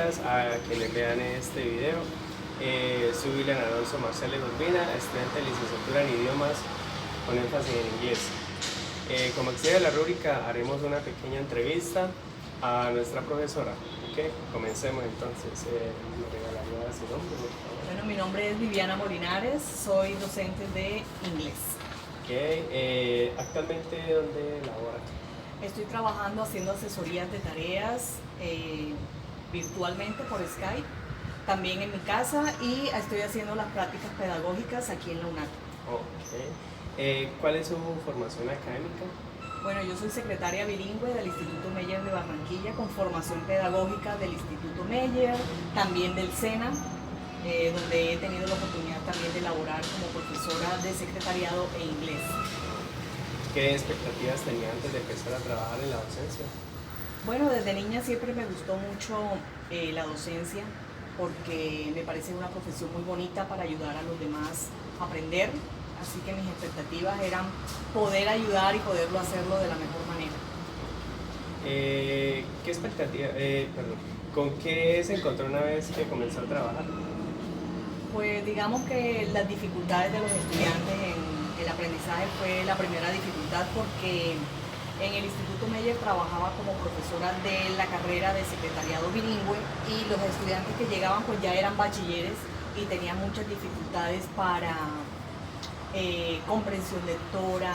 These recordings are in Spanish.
gracias a quienes vean este video. Soy William Alonso Marcelo Urbina, estudiante de licenciatura en idiomas con énfasis en inglés. Como exige la rúbrica, haremos una pequeña entrevista a nuestra profesora. ¿Okay? Comencemos entonces. ¿Me regalaría su nombre, por favor? Bueno, mi nombre es Viviana Morinares, soy docente de inglés. Okay. ¿Actualmente dónde labora? Estoy trabajando haciendo asesorías de tareas virtualmente por Skype, también en mi casa, y estoy haciendo las prácticas pedagógicas aquí en la UNAC. Okay. ¿Cuál es su formación académica? Bueno, yo soy secretaria bilingüe del Instituto Meyer de Barranquilla, con formación pedagógica del Instituto Meyer, también del SENA, donde he tenido la oportunidad también de laborar como profesora de secretariado e inglés. ¿Qué expectativas tenía antes de empezar a trabajar en la docencia? Bueno, desde niña siempre me gustó mucho la docencia, porque me parece una profesión muy bonita para ayudar a los demás a aprender, así que mis expectativas eran poder ayudar y poderlo hacerlo de la mejor manera. ¿Qué expectativa, con qué se encontró una vez que comenzó a trabajar? Pues digamos que las dificultades de los estudiantes en el aprendizaje fue la primera dificultad, porque en el Instituto Meyer trabajaba como profesora de la carrera de secretariado bilingüe, y los estudiantes que llegaban pues ya eran bachilleres y tenían muchas dificultades para comprensión lectora,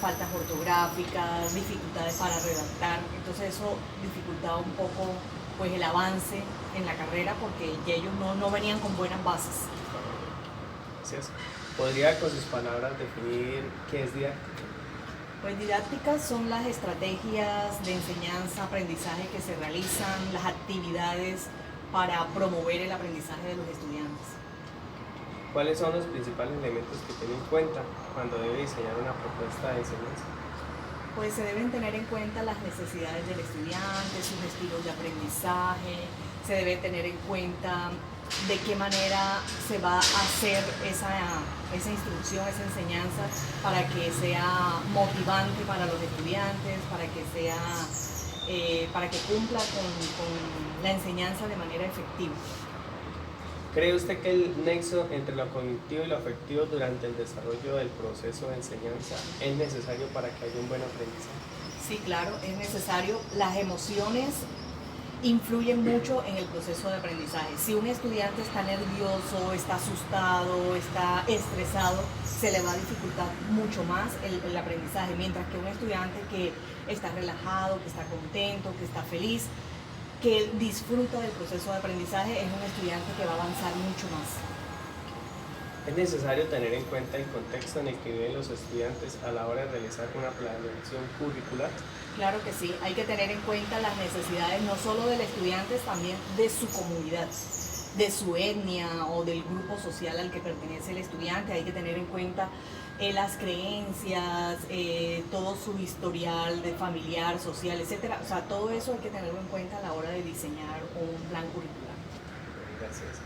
faltas ortográficas, dificultades para redactar. Entonces eso dificultaba un poco pues el avance en la carrera, porque ya ellos no venían con buenas bases. Gracias. ¿Podría con sus palabras definir qué es didáctica? Pues didácticas son las estrategias de enseñanza, aprendizaje que se realizan, las actividades para promover el aprendizaje de los estudiantes. ¿Cuáles son los principales elementos que tiene en cuenta cuando debe diseñar una propuesta de enseñanza? Pues se deben tener en cuenta las necesidades del estudiante, sus estilos de aprendizaje, se debe tener en cuenta de qué manera se va a hacer esa instrucción, esa enseñanza, para que sea motivante para los estudiantes, para que cumpla con la enseñanza de manera efectiva. ¿Cree usted que el nexo entre lo cognitivo y lo afectivo durante el desarrollo del proceso de enseñanza es necesario para que haya un buen aprendizaje? Sí, claro, es necesario. Las emociones influyen mucho en el proceso de aprendizaje. Si un estudiante está nervioso, está asustado, está estresado, se le va a dificultar mucho más el aprendizaje, mientras que un estudiante que está relajado, que está contento, que está feliz, que disfruta del proceso de aprendizaje, es un estudiante que va a avanzar mucho más. ¿Es necesario tener en cuenta el contexto en el que viven los estudiantes a la hora de realizar una planeación curricular? Claro que sí, hay que tener en cuenta las necesidades no solo del estudiante, también de su comunidad, de su etnia o del grupo social al que pertenece el estudiante. Hay que tener en cuenta las creencias, todo su historial de familiar, social, etcétera. O sea, todo eso hay que tenerlo en cuenta a la hora de diseñar un plan curricular. Gracias.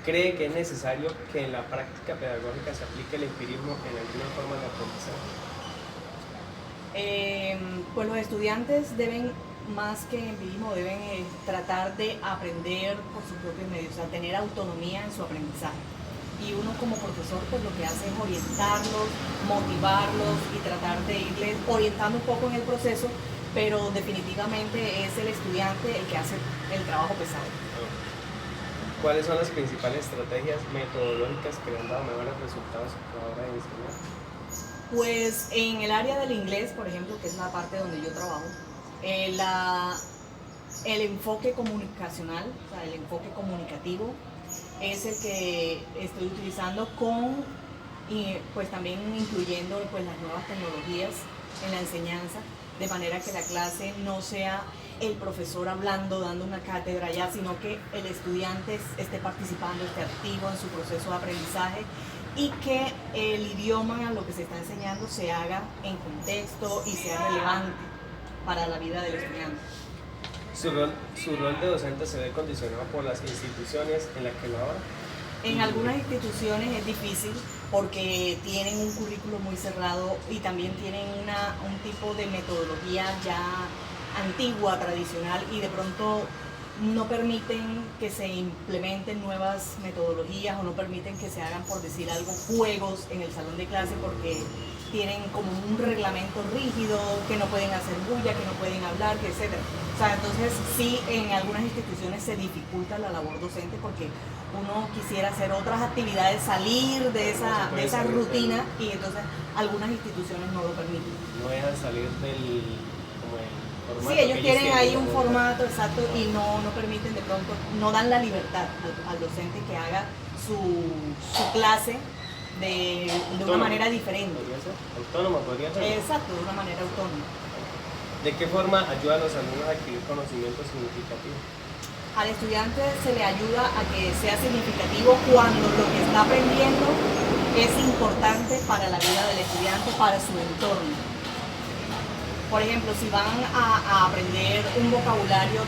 ¿Cree que es necesario que en la práctica pedagógica se aplique el empirismo en alguna forma de aprendizaje? Pues los estudiantes deben, más que empirismo, deben tratar de aprender por sus propios medios, o sea, tener autonomía en su aprendizaje. Y uno como profesor pues lo que hace es orientarlos, motivarlos y tratar de irles orientando un poco en el proceso, pero definitivamente es el estudiante el que hace el trabajo pesado. ¿Cuáles son las principales estrategias metodológicas que le han dado mejores resultados a la hora de enseñar? Pues en el área del inglés, por ejemplo, que es la parte donde yo trabajo, el enfoque comunicacional, o sea, el enfoque comunicativo, es el que estoy utilizando pues también incluyendo pues las nuevas tecnologías en la enseñanza, de manera que la clase no sea el profesor hablando, dando una cátedra ya, sino que el estudiante esté participando, esté activo en su proceso de aprendizaje, y que el idioma, lo que se está enseñando, se haga en contexto y sea relevante para la vida del estudiante. ¿Su rol de docente se ve condicionado por las instituciones en las que labora? En algunas instituciones es difícil porque tienen un currículo muy cerrado y también tienen un tipo de metodología ya antigua, tradicional, y de pronto no permiten que se implementen nuevas metodologías o no permiten que se hagan, por decir algo, juegos en el salón de clase porque tienen como un reglamento rígido, que no pueden hacer bulla, que no pueden hablar, que etcétera. O sea, entonces sí, en algunas instituciones se dificulta la labor docente porque uno quisiera hacer otras actividades, salir de esa rutina y entonces algunas instituciones no lo permiten. No dejan salir del formato. Sí, ellos tienen ahí un formato exacto y no permiten de pronto, no dan la libertad al docente que haga su clase de una manera diferente. ¿Podría ser? ¿Autónoma podría ser? Exacto, de una manera autónoma. ¿De qué forma ayuda a los alumnos a adquirir conocimientos significativos? Al estudiante se le ayuda a que sea significativo cuando lo que está aprendiendo es importante para la vida del estudiante, para su entorno. Por ejemplo, si van a aprender un vocabulario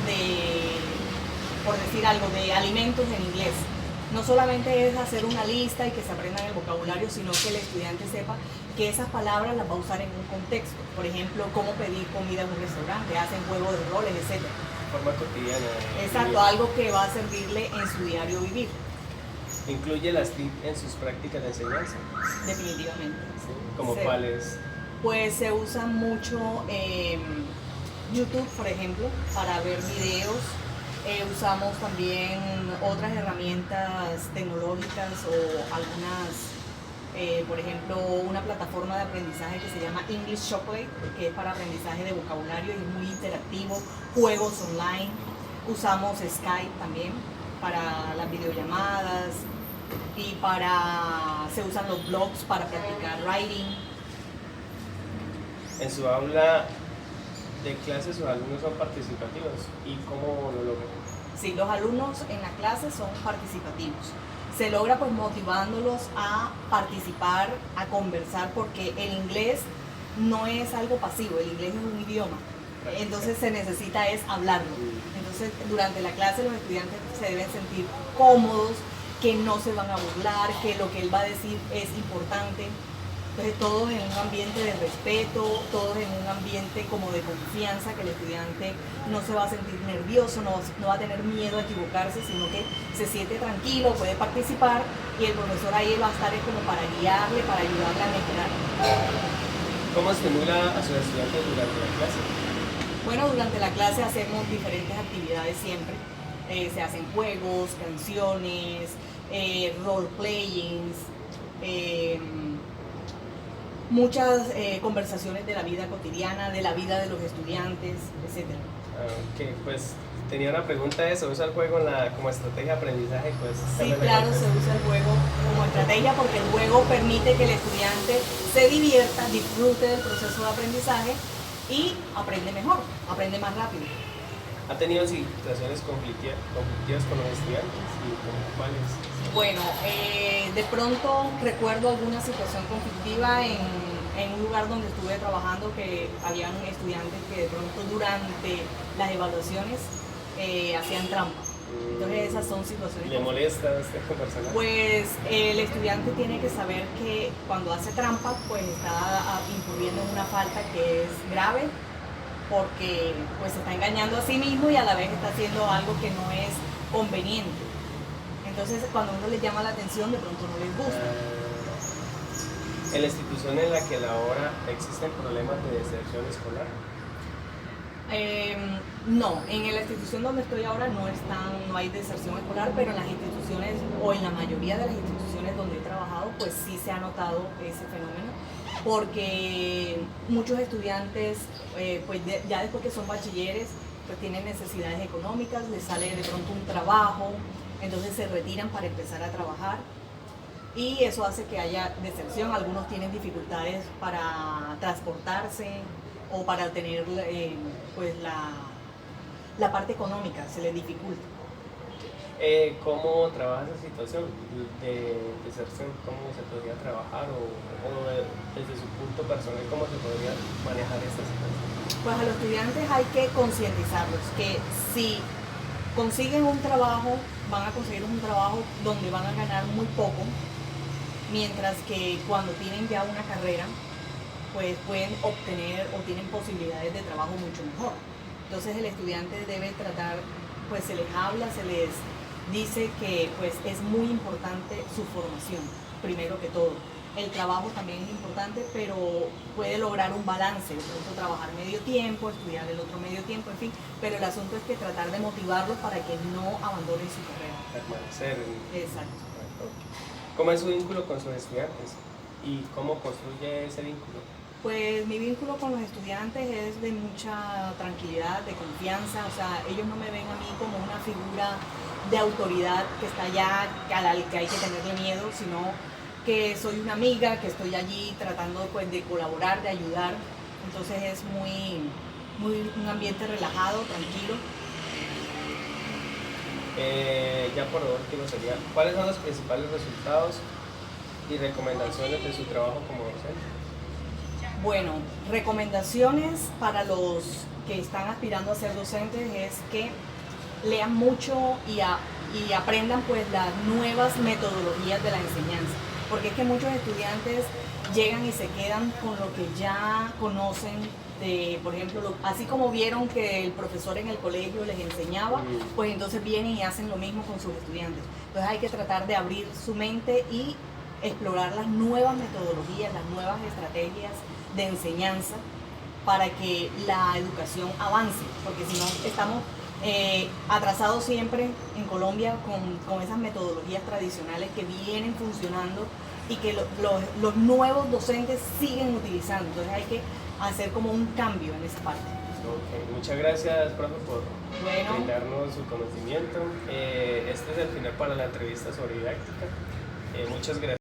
por decir algo, de alimentos en inglés, no solamente es hacer una lista y que se aprendan el vocabulario, sino que el estudiante sepa que esas palabras las va a usar en un contexto. Por ejemplo, cómo pedir comida en un restaurante, hacen juegos de roles, etc. Forma cotidiana. Exacto, algo que va a servirle en su diario vivir. ¿Incluye las TIC en sus prácticas de enseñanza? Definitivamente. ¿Sí? ¿Como Sí. cuáles? Pues se usa mucho YouTube, por ejemplo, para ver videos. Usamos también otras herramientas tecnológicas o algunas, por ejemplo, una plataforma de aprendizaje que se llama English Chocolate, que es para aprendizaje de vocabulario y es muy interactivo, juegos online. Usamos Skype también para las videollamadas y se usan los blogs para practicar writing. En su aula de clase, sus alumnos son participativos. ¿Y cómo lo logran? Sí, los alumnos en la clase son participativos. Se logra pues motivándolos a participar, a conversar, porque el inglés no es algo pasivo, el inglés es un idioma. Entonces se necesita es hablarlo. Entonces durante la clase los estudiantes se deben sentir cómodos, que no se van a burlar, que lo que él va a decir es importante. Entonces todos en un ambiente de respeto, todos en un ambiente como de confianza, que el estudiante no se va a sentir nervioso, no va a tener miedo a equivocarse, sino que se siente tranquilo, puede participar y el profesor ahí va a estar como para guiarle, para ayudarle a mejorar. ¿Cómo estimula a sus estudiantes durante la clase? Bueno, durante la clase hacemos diferentes actividades siempre. Se hacen juegos, canciones, role-playings, muchas conversaciones de la vida cotidiana, de la vida de los estudiantes, etc. Que pues tenía una pregunta de eso, ¿usa el juego como estrategia de aprendizaje? Pues, Sí, claro, se usa el juego como estrategia porque el juego permite que el estudiante se divierta, disfrute del proceso de aprendizaje y aprende mejor, aprende más rápido. ¿Ha tenido situaciones conflictivas con los estudiantes y con cuáles? Bueno, de pronto recuerdo alguna situación conflictiva en un lugar donde estuve trabajando, que habían estudiantes que de pronto durante las evaluaciones hacían trampa. Entonces esas son situaciones. ¿Le molesta a este personaje? Pues el estudiante tiene que saber que cuando hace trampa pues está incurriendo en una falta que es grave, porque pues se está engañando a sí mismo y a la vez está haciendo algo que no es conveniente. Entonces cuando uno les llama la atención de pronto no les gusta. ¿En la institución en la que labora existen problemas de deserción escolar? No, en la institución donde estoy ahora no hay deserción escolar, pero en las instituciones o en la mayoría de las instituciones donde he trabajado pues sí se ha notado ese fenómeno, porque muchos estudiantes pues ya después que son bachilleres pues tienen necesidades económicas, les sale de pronto un trabajo, entonces se retiran para empezar a trabajar y eso hace que haya deserción. Algunos tienen dificultades para transportarse o para tener pues la parte económica, se les dificulta. ¿Cómo trabaja esa situación de deserción? ¿Cómo se podría trabajar desde su punto personal, cómo se podría manejar esta situación? Pues a los estudiantes hay que concientizarlos que si consiguen un trabajo, van a conseguir un trabajo donde van a ganar muy poco, mientras que cuando tienen ya una carrera, pues pueden obtener o tienen posibilidades de trabajo mucho mejor. Entonces el estudiante debe tratar pues se les habla, se les dice que pues es muy importante su formación, primero que todo. El trabajo también es importante, pero puede lograr un balance, de pronto trabajar medio tiempo, estudiar el otro medio tiempo, en fin, pero el asunto es que tratar de motivarlos para que no abandonen su carrera. Permanecer. Exacto. ¿Cómo es su vínculo con sus estudiantes y cómo construye ese vínculo? Pues mi vínculo con los estudiantes es de mucha tranquilidad, de confianza, o sea, ellos no me ven a mí como una figura de autoridad que está allá, al que hay que tenerle miedo, sino que soy una amiga, que estoy allí tratando pues de colaborar, de ayudar, entonces es un ambiente relajado, tranquilo. Ya por último sería, ¿cuáles son los principales resultados y recomendaciones de su trabajo como docente? Bueno, recomendaciones para los que están aspirando a ser docentes es que lean mucho y aprendan pues las nuevas metodologías de la enseñanza, porque es que muchos estudiantes llegan y se quedan con lo que ya conocen, por ejemplo, así como vieron que el profesor en el colegio les enseñaba, pues entonces vienen y hacen lo mismo con sus estudiantes. Entonces hay que tratar de abrir su mente y explorar las nuevas metodologías, las nuevas estrategias de enseñanza para que la educación avance, porque si no estamos atrasados siempre en Colombia con esas metodologías tradicionales que vienen funcionando y que los nuevos docentes siguen utilizando. Entonces hay que hacer como un cambio en esa parte. Okay. Muchas gracias, profe, por Bueno, brindarnos su conocimiento. Este es el final para la entrevista sobre didáctica. Muchas gracias.